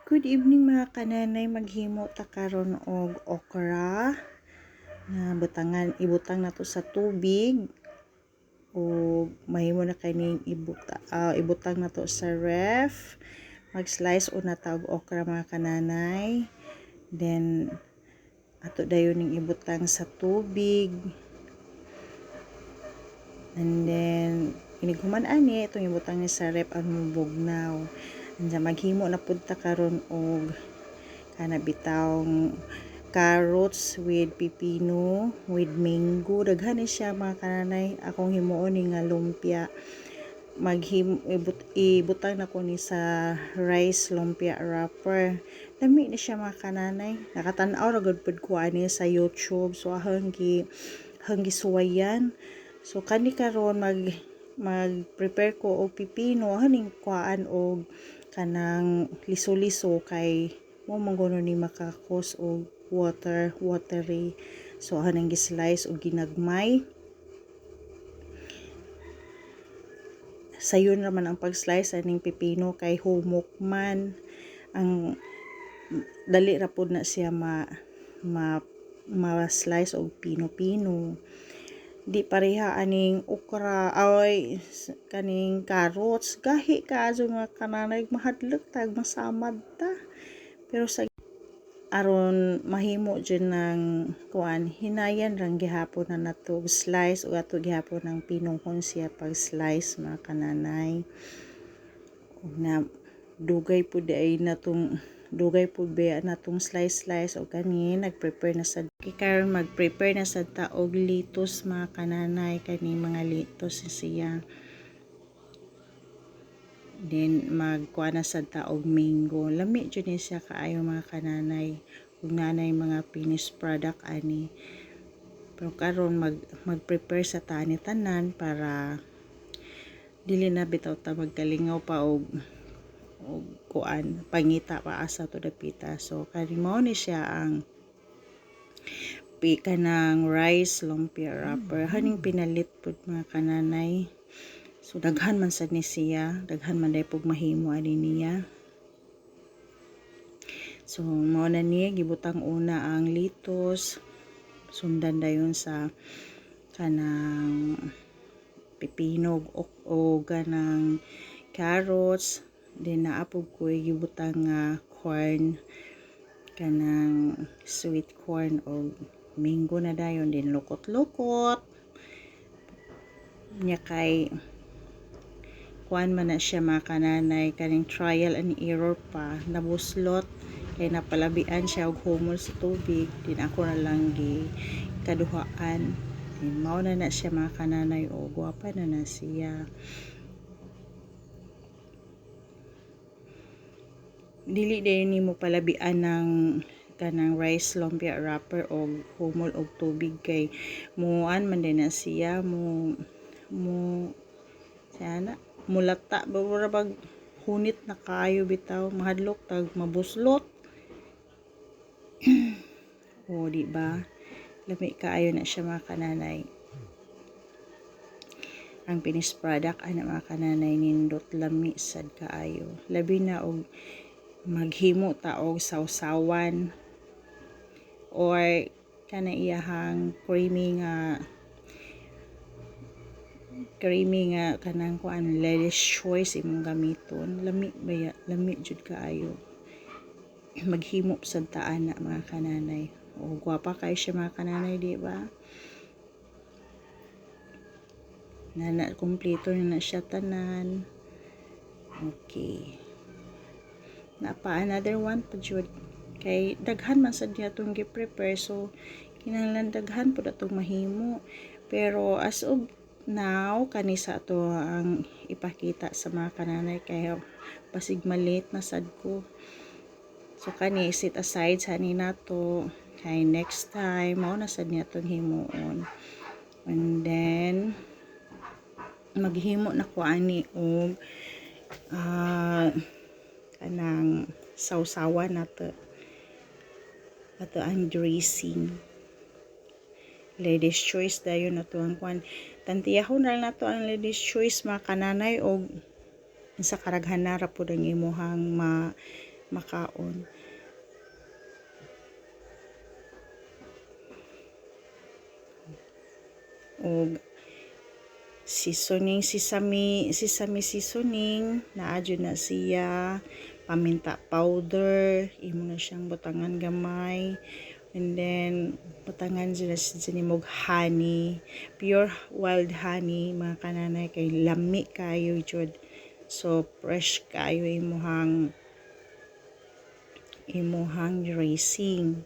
Good evening mga kananay, maghimo ta karon og okra na ibutang nato sa tubig o mahimo na kaning ibutang nato sa ref. Mag-slice una ta og okra mga kananay. Then ato dayon ning ibutang sa tubig. And then inighuman ani itong ibutang ni sa ref ang mubugnaw. Anja maghimo na pud ta karon og kana bitawng carrots with pipino with mango. Daghan ni siya mga kananay. Akong himuon ni nga lumpia. Ibutang na ko ni sa rice lumpia wrapper. Lami na siya mga kananay. Nakatan-aw ra gud pud ko ani sa YouTube. So hanggi suwayan. So kani karon mag-prepare ko og pipino haning kuan og kanang liso-liso kay mo manggono ni makakos og watery. So hanang gi-slice og ginagmay. Sayon naman ang pag-slice aning pipino kay humok man. Ang dali ra pud na siya ma-slice og pino-pino. Di pareha aning okra kaning carrots gahi kaayo nga kananay mahadlok tag masamad ta. Pero sa aron mahimo dyan ng kuan hinayan rang gihapon na nato slice o ato gihapon ng pinungkon siya pag slice mga kananay. Ug na dugay pud ba natong slice o kani nagprepare na sad karon magprepare na sad ta og litos mga kananay kani mga litos siya. Then magkuha na sad ta og mango. Lami jud ni siya kaayo mga kananay. Ug nanay mga finished product ani. Pero karon mag-prepare sa ta ni tanan para dili na bitaw ta magkalingaw pa og kuan pangita pa asa to dapita. So kani mao ni siya ang kanang rice lumpia wrapper. Haning pinalit pud mga kananay. So daghan man sad ni siya, daghan man day pug mahimo ani niya. So mao na ni gibutang una ang litos, sundan dayon sa kanang pipino o kanang carrots, then naapog ko gibutang corn, kanang sweet corn o mango na dayon, din lukot-lukot nya kay kuan man na siya mga kananay, kaning trial and error pa, nabuslot kay napalabian siya og humol sa tubig, din ako na lang kaduhaan. Din mao na siya mga kananay o guwapa na siya. Dili din nimo palabian ng kanang rice lumpia wrapper og humol og tubig kay muan man din na siya sana mulata ba bag hunit na kayo bitaw, mahadlok tag mabuslot. O di ba lami kaayo na siya mga kananay. Ang finished product ana mga kananay nindot lami sad kaayo, labi na og maghimo ta og sawsawan or kana iyahang creamy nga kanang kuan Lady's Choice imong gamiton. Lami jud kaayo. Maghimo sad ta ana mga kananay. O gwapa kay siya mga kananay, di ba? Kompleto na siya tanan. Okay. Napa another one pa jud kay daghan man sad niya tong gi-prepare, so kinahanglan daghan pud atong mahimo. Pero as of now kani sa ato ang ipakita sa mga kananay kay pasig malit na sad ko. So kani set aside sa ni nato kay next time mao na sad niya tong himuon. And then maghimo na ko ani og kanang sawsawan nato ang dressing. Lady's Choice dayon nato ang kwan. Tantiyahon na nato ang Lady's Choice mga kananay og sa karaghan na ra pud ang imuhang makaon. O seasoning, sesame seasoning, naadyo na siya, paminta powder, imo na siyang butangan gamay, and then butangan dyan mog honey, pure wild honey, mga kananay, kay lami kayo jud, so fresh kayo imuhang racing,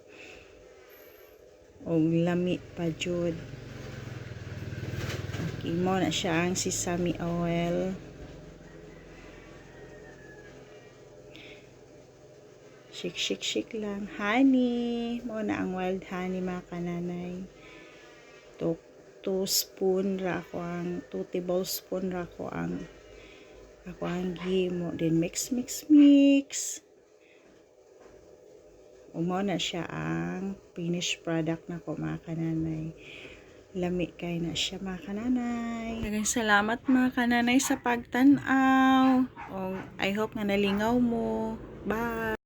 o lami pa jud. Okay, mo na siya ang sesame oil. Shake lang. Honey. Mo na ang wild honey, mga kananay. 2 tablespoon ra ko ang gimo. Then mix. Mo na siya ang finished product na ko, mga kananay. Lami kay na siya, mga kananay. Daghang salamat, mga kananay, sa pagtan-aw. I hope nga nalingaw mo. Bye!